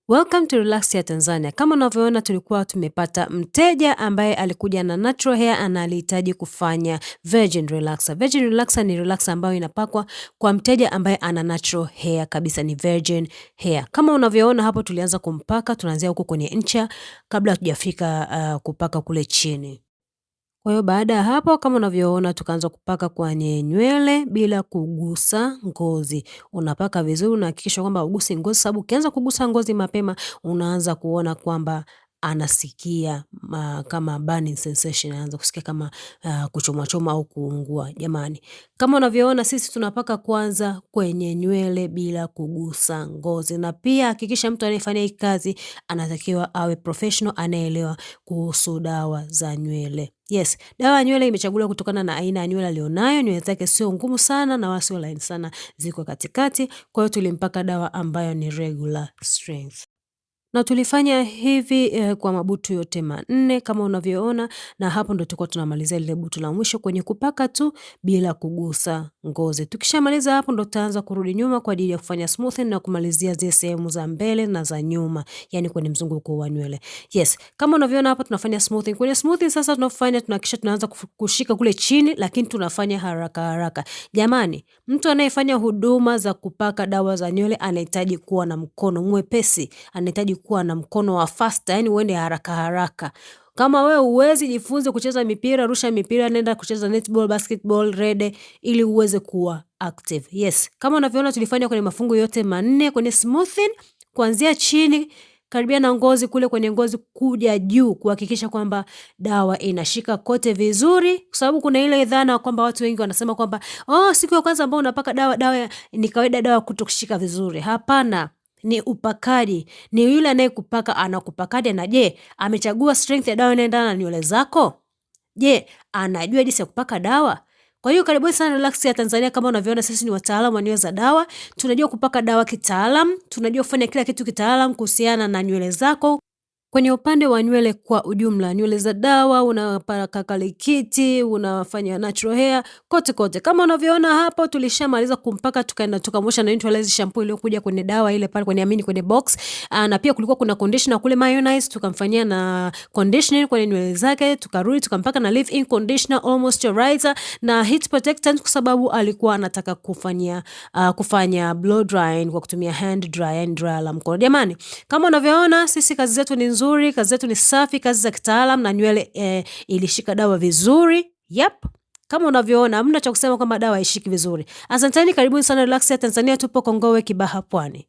Welcome to Relax Hair Tanzania. Kama unavyoona tulikuwa tumepata mteja ambaye alikuja na natural hair na alihitaji kufanya virgin relaxer. Virgin relaxer ni relaxer ambayo inapakwa kwa mteja ambaye ana natural hair kabisa, ni virgin hair. Kama unavyoona hapo tulianza kumpaka, tunaanzia huko kwenye ncha kabla hatujafika kupaka kule chini. Kwa hiyo baada ya hapo kama unavyoona tukaanza kupaka kwenye nywele bila kugusa ngozi. Unapaka vizuri, unahakikisha kwamba ugusi ngozi, sababu ukianza kugusa ngozi mapema unaanza kuona kwamba anasikia kama burning sensation, anaanza kusikia kama kuchoma choma au kuungua. Jamani, kama unavyoona sisi tunapaka kwanza kwenye nywele bila kugusa ngozi, na pia hakikisha mtu anayefanya hii kazi anatakiwa awe professional, anaelewa kuhusu dawa za nywele. Yes, dawa ya nywele imechaguliwa kutokana na aina ya nywele alionayo. Nywele zake sio ngumu sana na wala sio laini sana, ziko katikati. Kwa hiyo tulimpaka dawa ambayo ni regular strength. Na tulifanya hivi kwa mabutu yote manne kama unavyoona, na hapo ndo tulikuwa tunamalizia lile butu la mwisho kwenye kupaka tu bila kugusa ngozi. Tukishamaliza hapo ndo tutaanza kurudi nyuma kwa ajili ya kufanya smoothing na kumalizia zile sehemu za mbele na za nyuma, yani kwenye mzunguko wa nywele. Yes, kama unavyoona hapo tunafanya smoothing. Kwenye smoothing sasa tunahakikisha tunaanza kushika kule chini, lakini tunafanya haraka haraka. Jamani, mtu anayefanya huduma za kupaka dawa za nywele anahitaji kuwa na mkono mwepesi, anahitaji kuwa na mkono wa faster, yani uende haraka haraka. Kama wewe uwezi, jifunze kucheza mipira, rusha mipira, nenda kucheza netball, basketball, rede, ili uweze kuwa active. Yes, kama unavyoona tulifanya kwenye mafungu yote manne kwenye smoothing, kuanzia chini karibia na ngozi kule kwenye ngozi kuja juu, kuhakikisha kwamba dawa inashika kote vizuri, kwa sababu kuna ile dhana kwamba watu wengi wanasema kwamba siku ya kwanza ambao unapaka dawa ni kawaida dawa kutokushika vizuri. Hapana, ni upakaji. Ni yule anayekupaka anakupakaje, na je, amechagua strength ya dawa inayoendana na nywele zako? Je, anajua jinsi ya kupaka dawa? Kwa hiyo karibuni sana Relax Hair Tanzania. Kama unavyoona sisi ni wataalamu wa nywele za dawa. Tunajua kupaka dawa kitaalam, tunajua kufanya kila kitu kitaalam kuhusiana na nywele zako. Kwenye upande wa nywele kwa ujumla, nywele za dawa, unapaka kalikiti, unafanya natural hair, kote kote. Kama unavyoona hapo tulishamaliza kumpaka, tukaenda tukamosha na neutralize shampoo iliyokuja kwenye dawa ile pale kwenye box. Na pia kulikuwa kuna conditioner kule mayonnaise, tukamfanyia na conditioner kwenye nywele zake, tukarudi tukampaka na leave-in conditioner, all moisturizer na heat protectant, kwa sababu alikuwa anataka kufanya blow drying kwa kutumia hand dryer la mkono. Jamani, kama unavyoona sisi kazi zetu ni nzuri, kazi zetu ni safi, kazi za kitaalam, na nywele ilishika dawa vizuri. Yep, kama unavyoona hamna cha kusema kwamba dawa haishiki vizuri. Asanteni, karibuni sana Relax Hair Tanzania, tupo Kongowe, Kibaha, Pwani.